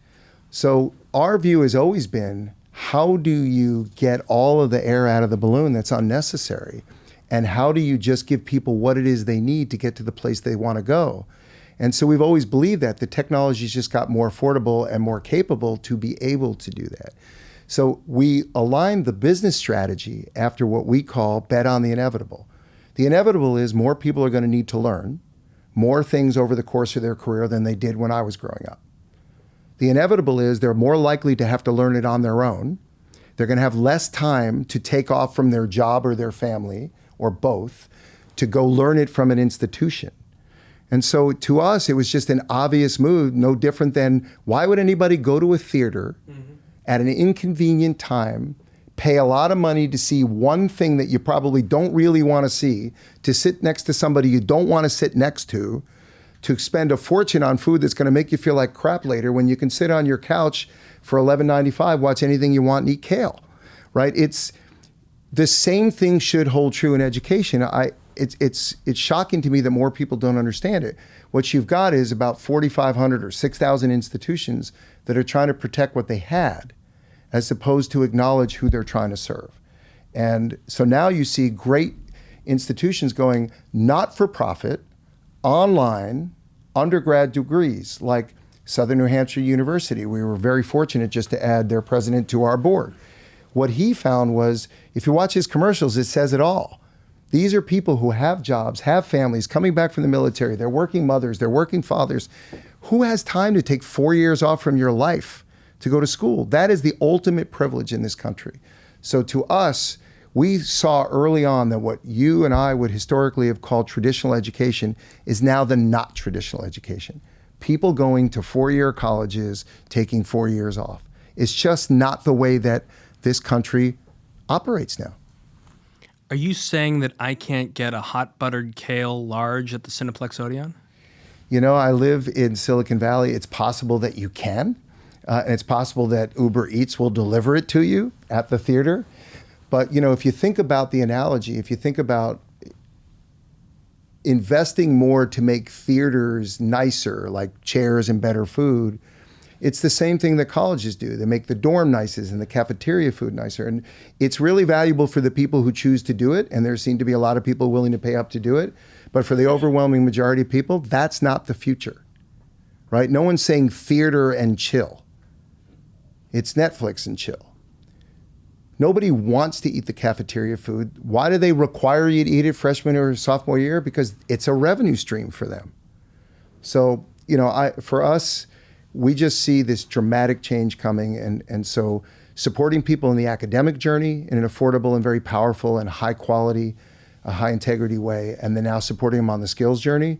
So our view has always been, how do you get all of the air out of the balloon that's unnecessary? And how do you just give people what it is they need to get to the place they want to go? And so we've always believed that the technology's just got more affordable and more capable to be able to do that. So we aligned the business strategy after what we call bet on the inevitable. The inevitable is more people are going to need to learn more things over the course of their career than they did when I was growing up. The inevitable is they're more likely to have to learn it on their own. They're going to have less time to take off from their job or their family, or both, to go learn it from an institution. And so to us, it was just an obvious move, no different than why would anybody go to a theater at an inconvenient time, pay a lot of money to see one thing that you probably don't really want to see, to sit next to somebody you don't want to sit next to spend a fortune on food that's going to make you feel like crap later, when you can sit on your couch for $11.95, watch anything you want, and eat kale, right? It's the same thing should hold true in education. It's shocking to me that more people don't understand it. What you've got is about 4,500 or 6,000 institutions that are trying to protect what they had, as opposed to acknowledge who they're trying to serve. And so now you see great institutions going not-for-profit, online, undergrad degrees, like Southern New Hampshire University. We were very fortunate just to add their president to our board. What he found was, if you watch his commercials, it says it all. These are people who have jobs, have families, coming back from the military. They're working mothers, they're working fathers. Who has time to take 4 years off from your life to go to school? That is the ultimate privilege in this country. So to us, we saw early on that what you and I would historically have called traditional education is now the not traditional education. People going to 4-year colleges, taking 4 years off. It's just not the way that this country operates now. Are you saying that I can't get a hot buttered kale large at the Cineplex Odeon? I live in Silicon Valley. It's possible that you can. And it's possible that Uber Eats will deliver it to you at the theater. But, if you think about the analogy, if you think about investing more to make theaters nicer, like chairs and better food, it's the same thing that colleges do. They make the dorm nicer and the cafeteria food nicer. And it's really valuable for the people who choose to do it. And there seem to be a lot of people willing to pay up to do it. But for the overwhelming majority of people, that's not the future, right? No one's saying theater and chill. It's Netflix and chill. Nobody wants to eat the cafeteria food. Why do they require you to eat it freshman or sophomore year? Because it's a revenue stream for them. So, for us, we just see this dramatic change coming. And so supporting people in the academic journey in an affordable and very powerful and high quality, high integrity way, and then now supporting them on the skills journey,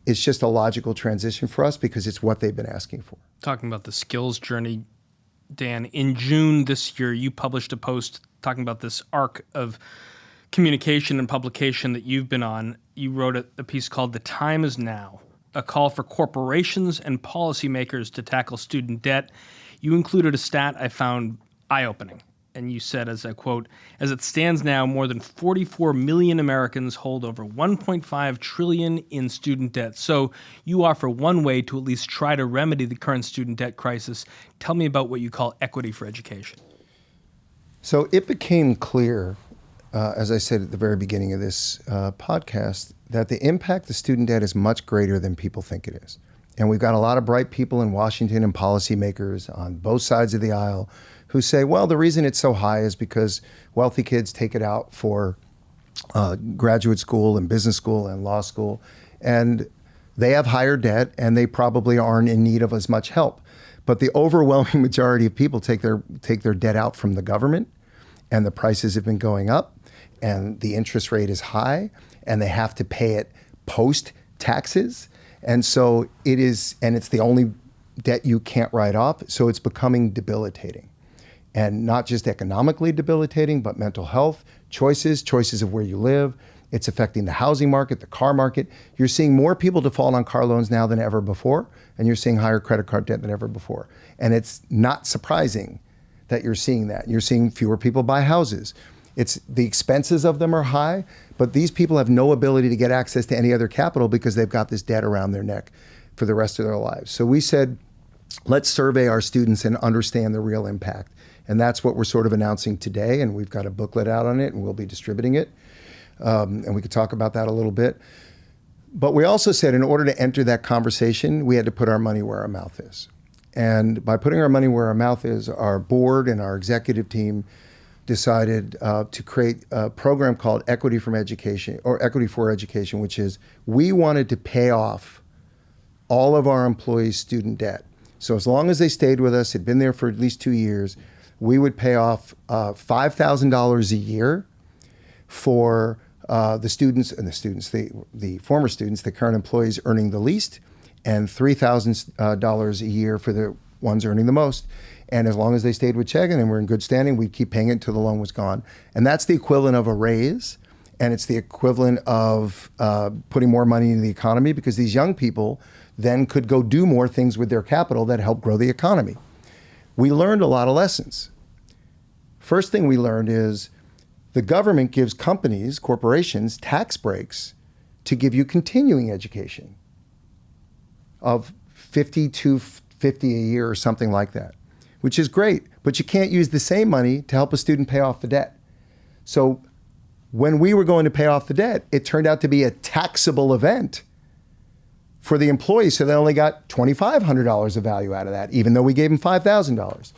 it's just a logical transition for us because it's what they've been asking for. Talking about the skills journey, Dan, in June this year, you published a post talking about this arc of communication and publication that you've been on. You wrote a piece called "The Time Is Now," a call for corporations and policymakers to tackle student debt. You included a stat I found eye-opening. And you said, as I quote, "As it stands now, more than 44 million Americans hold over $1.5 trillion in student debt." So you offer one way to at least try to remedy the current student debt crisis. Tell me about what you call equity for education. So it became clear, as I said at the very beginning of this podcast, that the impact of student debt is much greater than people think it is. And we've got a lot of bright people in Washington and policymakers on both sides of the aisle who say, well, the reason it's so high is because wealthy kids take it out for graduate school and business school and law school, and they have higher debt and they probably aren't in need of as much help. But the overwhelming majority of people take their debt out from the government, and the prices have been going up, and the interest rate is high, and they have to pay it post taxes. And so it is, and it's the only debt you can't write off. So it's becoming debilitating, and not just economically debilitating, but mental health, choices of where you live. It's affecting the housing market, the car market. You're seeing more people default on car loans now than ever before, and you're seeing higher credit card debt than ever before. And it's not surprising that you're seeing that. You're seeing fewer people buy houses. It's the expenses of them are high, but these people have no ability to get access to any other capital because they've got this debt around their neck for the rest of their lives. So we said, let's survey our students and understand the real impact. And that's what we're sort of announcing today. And we've got a booklet out on it, and we'll be distributing it. And we could talk about that a little bit. But we also said in order to enter that conversation, we had to put our money where our mouth is. And by putting our money where our mouth is, our board and our executive team decided to create a program called Equity from Education, or Equity for Education, which is we wanted to pay off all of our employees' student debt. So as long as they stayed with us, had been there for at least 2 years, we would pay off $5,000 a year for the students, the former students, the current employees earning the least, and $3,000 a year for the ones earning the most. And as long as they stayed with Chegg and were in good standing, we'd keep paying it until the loan was gone. And that's the equivalent of a raise, and it's the equivalent of putting more money into the economy, because these young people then could go do more things with their capital that help grow the economy. We learned a lot of lessons. First thing we learned is the government gives companies, corporations, tax breaks to give you continuing education of $50 to $50 a year or something like that, which is great, but you can't use the same money to help a student pay off the debt. So when we were going to pay off the debt, it turned out to be a taxable event for the employees, so they only got $2,500 of value out of that, even though we gave them $5,000.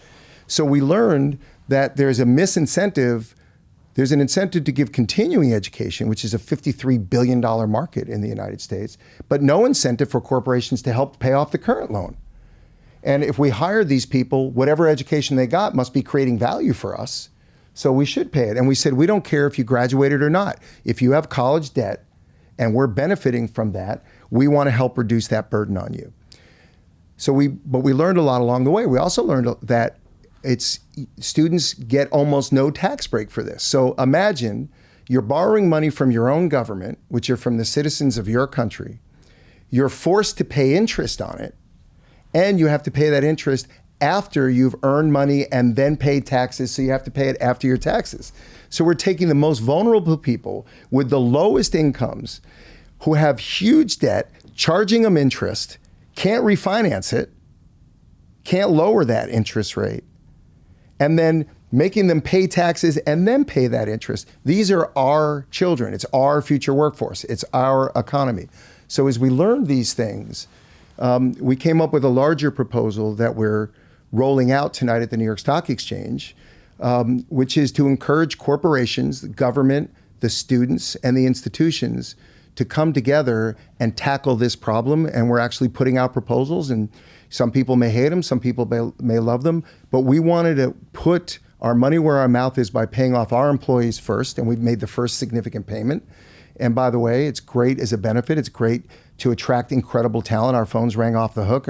So we learned that there's an incentive to give continuing education, which is a $53 billion market in the United States, but no incentive for corporations to help pay off the current loan. And if we hired these people, whatever education they got must be creating value for us, so we should pay it. And we said, we don't care if you graduated or not. If you have college debt and we're benefiting from that, we want to help reduce that burden on you. But we learned a lot along the way. We also learned that students get almost no tax break for this. So imagine you're borrowing money from your own government, which are from the citizens of your country. You're forced to pay interest on it, and you have to pay that interest after you've earned money and then paid taxes, so you have to pay it after your taxes. So we're taking the most vulnerable people with the lowest incomes who have huge debt, charging them interest, can't refinance it, can't lower that interest rate, and then making them pay taxes and then pay that interest. These are our children. It's our future workforce. It's our economy. So as we learned these things, we came up with a larger proposal that we're rolling out tonight at the New York Stock Exchange, which is to encourage corporations, the government, the students, and the institutions to come together and tackle this problem. And we're actually putting out proposals, and some people may hate them, some people may love them, but we wanted to put our money where our mouth is by paying off our employees first, and we've made the first significant payment. And by the way, it's great as a benefit. It's great to attract incredible talent. Our phones rang off the hook,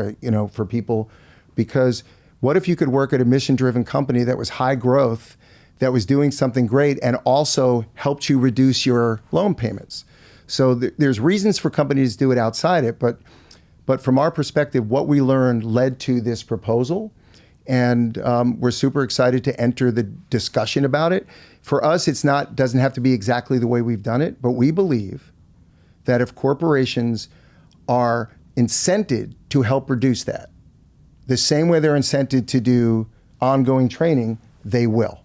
for people, because what if you could work at a mission-driven company that was high growth, that was doing something great, and also helped you reduce your loan payments? So there's reasons for companies to do it outside it, but from our perspective, what we learned led to this proposal, and we're super excited to enter the discussion about it. For us, doesn't have to be exactly the way we've done it, but we believe that if corporations are incented to help reduce that, the same way they're incented to do ongoing training, they will.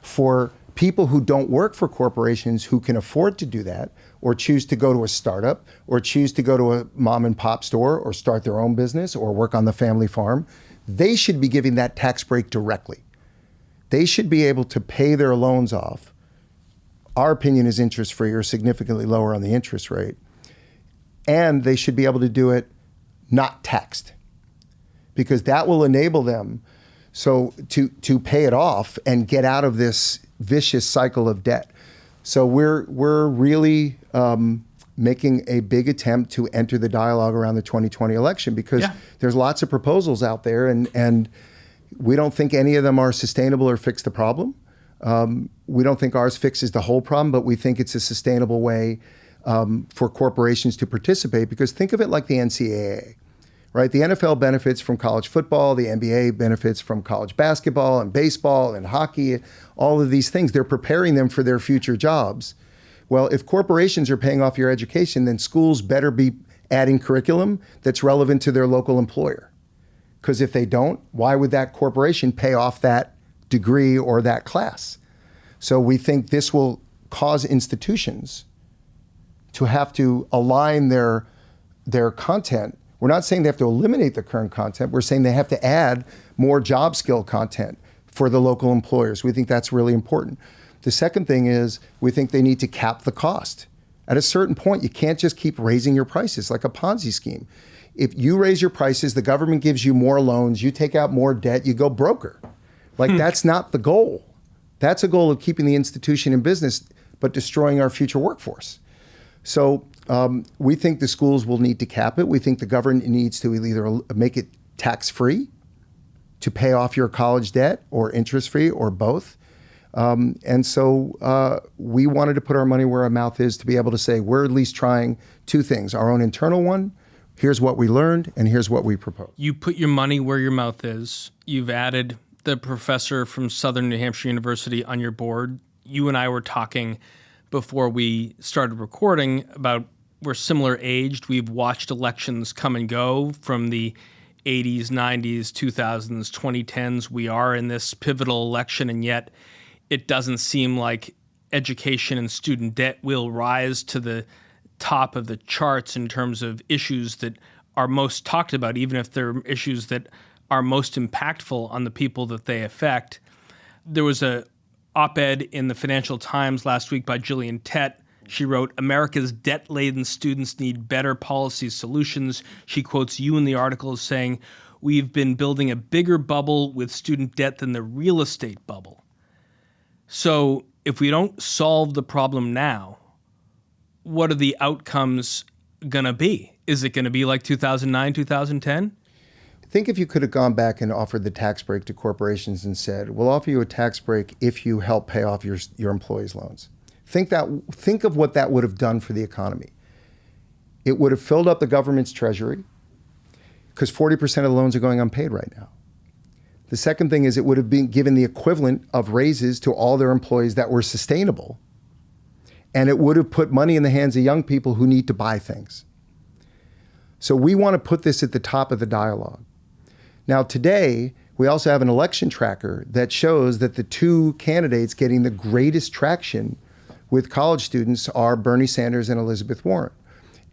For people who don't work for corporations who can afford to do that, or choose to go to a startup, or choose to go to a mom and pop store, or start their own business, or work on the family farm, they should be giving that tax break directly. they should be able to pay their loans off. Our opinion is interest-free or significantly lower on the interest rate. And they should be able to do it not taxed, because that will enable them to pay it off and get out of this vicious cycle of debt. So we're really making a big attempt to enter the dialogue around the 2020 election, because there's lots of proposals out there, and we don't think any of them are sustainable or fix the problem. We don't think ours fixes the whole problem, but we think it's a sustainable way for corporations to participate, because think of it like the NCAA, right? The NFL benefits from college football, the NBA benefits from college basketball and baseball and hockey, all of these things. They're preparing them for their future jobs. Well, if corporations are paying off your education, then schools better be adding curriculum that's relevant to their local employer. Because if they don't, why would that corporation pay off that degree or that class? So we think this will cause institutions to have to align their content. We're not saying they have to eliminate the current content. We're saying they have to add more job skill content for the local employers. We think that's really important. The second thing is we think they need to cap the cost. At a certain point, you can't just keep raising your prices like a Ponzi scheme. If you raise your prices, the government gives you more loans, you take out more debt, you go broker. Like that's not the goal. That's a goal of keeping the institution in business, but destroying our future workforce. So we think the schools will need to cap it. We think the government needs to either make it tax-free to pay off your college debt, or interest-free, or both. And so we wanted to put our money where our mouth is, to be able to say we're at least trying two things. Our own internal one, here's what we learned, and here's what we propose. You put your money where your mouth is. You've added the professor from Southern New Hampshire University on your board. You and I were talking before we started recording about we're similar aged. We've watched elections come and go from the 80s, 90s, 2000s, 2010s. We are in this pivotal election, and yet it doesn't seem like education and student debt will rise to the top of the charts in terms of issues that are most talked about, even if they're issues that are most impactful on the people that they affect. There was a op-ed in the Financial Times last week by Gillian Tett. She wrote, "America's debt-laden students need better policy solutions." She quotes you in the article as saying, "We've been building a bigger bubble with student debt than the real estate bubble." So if we don't solve the problem now, what are the outcomes going to be? Is it going to be like 2009, 2010? Think if you could have gone back and offered the tax break to corporations and said, we'll offer you a tax break if you help pay off your employees' loans. Think of what that would have done for the economy. It would have filled up the government's treasury, because 40% of the loans are going unpaid right now. The second thing is it would have been given the equivalent of raises to all their employees that were sustainable. And it would have put money in the hands of young people who need to buy things. So we want to put this at the top of the dialogue. Now today, we also have an election tracker that shows that the two candidates getting the greatest traction with college students are Bernie Sanders and Elizabeth Warren.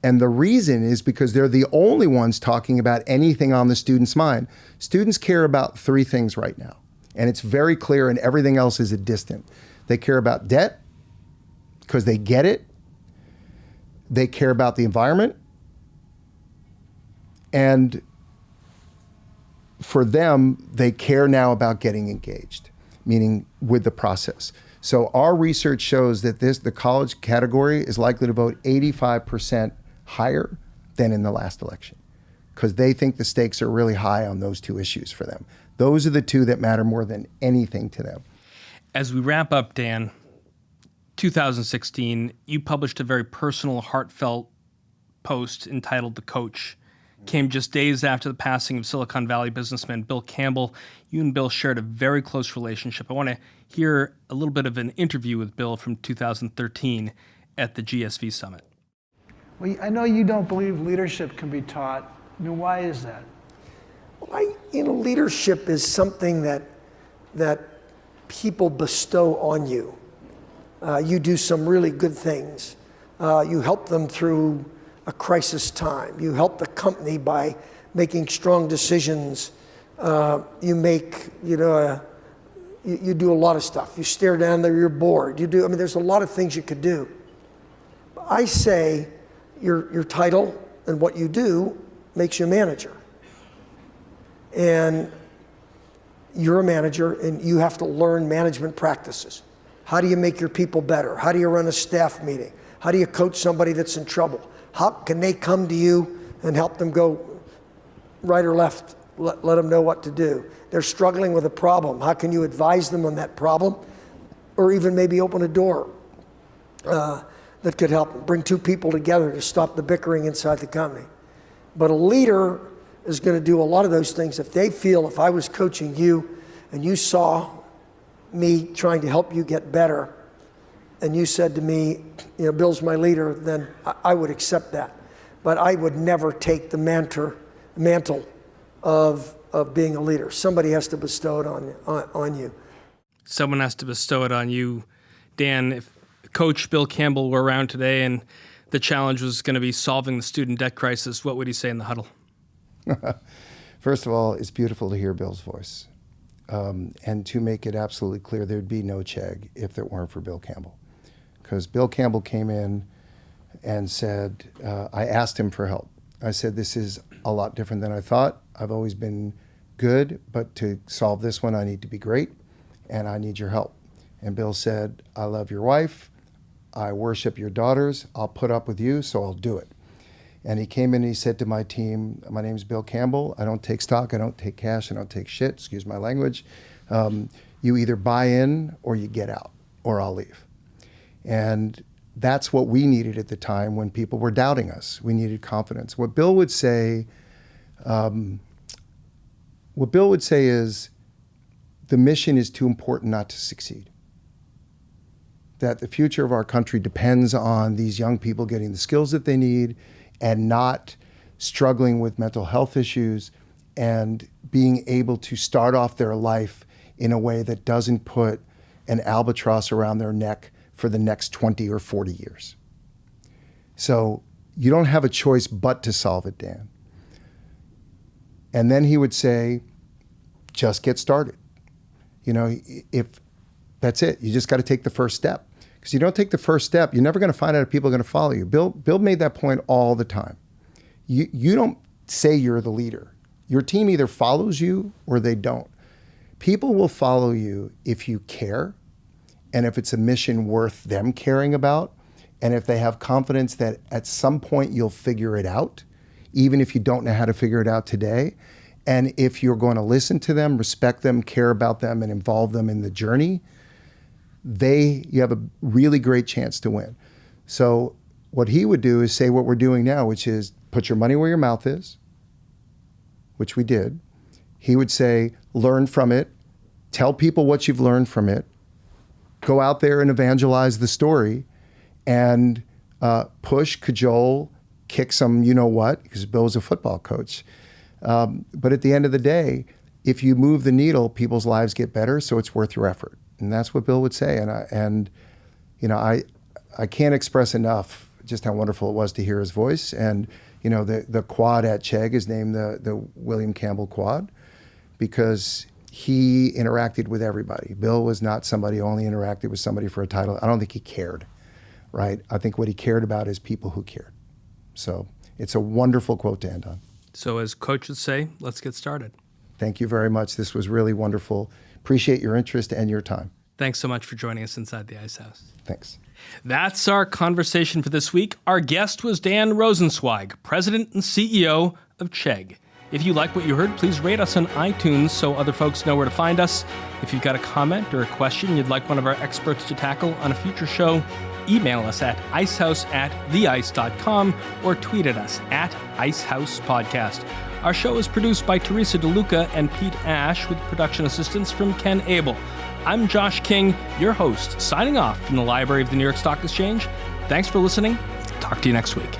And the reason is because they're the only ones talking about anything on the student's mind. Students care about three things right now, and it's very clear, and everything else is a distant. They care about debt, because they get it. They care about the environment. And for them, they care now about getting engaged, meaning with the process. So our research shows that the college category is likely to vote 85% higher than in the last election, because they think the stakes are really high on those two issues for them. Those are the two that matter more than anything to them. As we wrap up, Dan, 2016, you published a very personal, heartfelt post entitled "The Coach." Came just days after the passing of Silicon Valley businessman Bill Campbell. You and Bill shared a very close relationship. I want to hear a little bit of an interview with Bill from 2013 at the GSV Summit. Well, I know you don't believe leadership can be taught. I mean, why is that? Well, leadership is something that people bestow on you. You do some really good things. You help them through a crisis time. You help the company by making strong decisions. You make, You do a lot of stuff. You stare down there, you're bored. There's a lot of things you could do. I say your title and what you do makes you a manager. And you're a manager and you have to learn management practices. How do you make your people better? How do you run a staff meeting? How do you coach somebody that's in trouble? How can they come to you and help them go right or left? Let them know what to do. They're struggling with a problem. How can you advise them on that problem? Or even maybe open a door that could help bring two people together to stop the bickering inside the company. But a leader is going to do a lot of those things. If they feel, if I was coaching you and you saw me trying to help you get better, and you said to me, Bill's my leader, then I would accept that. But I would never take the mantle of being a leader. Somebody has to bestow it on you. Someone has to bestow it on you. Dan, if Coach Bill Campbell were around today and the challenge was going to be solving the student debt crisis, what would he say in the huddle? First of all, it's beautiful to hear Bill's voice. And to make it absolutely clear, there'd be no Chegg if it weren't for Bill Campbell. Because Bill Campbell came in and said, I asked him for help. I said, this is a lot different than I thought. I've always been good, but to solve this one, I need to be great, and I need your help. And Bill said, I love your wife. I worship your daughters. I'll put up with you, so I'll do it. And he came in and he said to my team, my name's Bill Campbell. I don't take stock. I don't take cash. I don't take shit. Excuse my language. You either buy in or you get out, or I'll leave. And that's what we needed at the time when people were doubting us. We needed confidence. What Bill would say is, the mission is too important not to succeed. That the future of our country depends on these young people getting the skills that they need and not struggling with mental health issues and being able to start off their life in a way that doesn't put an albatross around their neck for the next 20 or 40 years. So you don't have a choice but to solve it, Dan. And then he would say, just get started. If that's it, you just got to take the first step. Because you don't take the first step, you're never going to find out if people are going to follow you. Bill made that point all the time. You don't say you're the leader. Your team either follows you or they don't. People will follow you if you care, and if it's a mission worth them caring about, and if they have confidence that at some point you'll figure it out, even if you don't know how to figure it out today. And if you're going to listen to them, respect them, care about them, and involve them in the journey, you have a really great chance to win. So what he would do is say what we're doing now, which is put your money where your mouth is, which we did. He would say, learn from it, tell people what you've learned from it, go out there and evangelize the story, and push, cajole, kick some you-know-what, because Bill was a football coach. But at the end of the day, if you move the needle, people's lives get better, so it's worth your effort. And that's what Bill would say. I can't express enough just how wonderful it was to hear his voice. And, the quad at Chegg is named the William Campbell Quad because he interacted with everybody. Bill was not somebody who only interacted with somebody for a title. I don't think he cared, right? I think what he cared about is people who cared. So it's a wonderful quote to end on. So as Coach would say, let's get started. Thank you very much. This was really wonderful. Appreciate your interest and your time. Thanks so much for joining us inside the Ice House. Thanks. That's our conversation for this week. Our guest was Dan Rosensweig, President and CEO of Chegg. If you like what you heard, please rate us on iTunes so other folks know where to find us. If you've got a comment or a question you'd like one of our experts to tackle on a future show, email us at icehouse@theice.com or tweet at us at IceHousePodcast. Our show is produced by Teresa DeLuca and Pete Ash with production assistance from Ken Abel. I'm Josh King, your host, signing off from the Library of the New York Stock Exchange. Thanks for listening. Talk to you next week.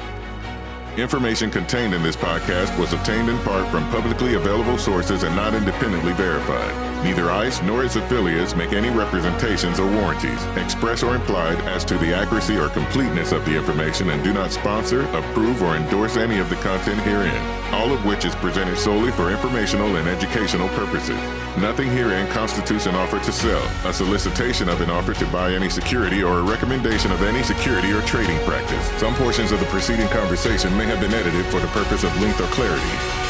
Information contained in this podcast was obtained in part from publicly available sources and not independently verified. Neither ICE nor its affiliates make any representations or warranties, express or implied, as to the accuracy or completeness of the information and do not sponsor, approve, or endorse any of the content herein, all of which is presented solely for informational and educational purposes. Nothing herein constitutes an offer to sell, a solicitation of an offer to buy any security, or a recommendation of any security or trading practice. Some portions of the preceding conversation may have been edited for the purpose of length or clarity.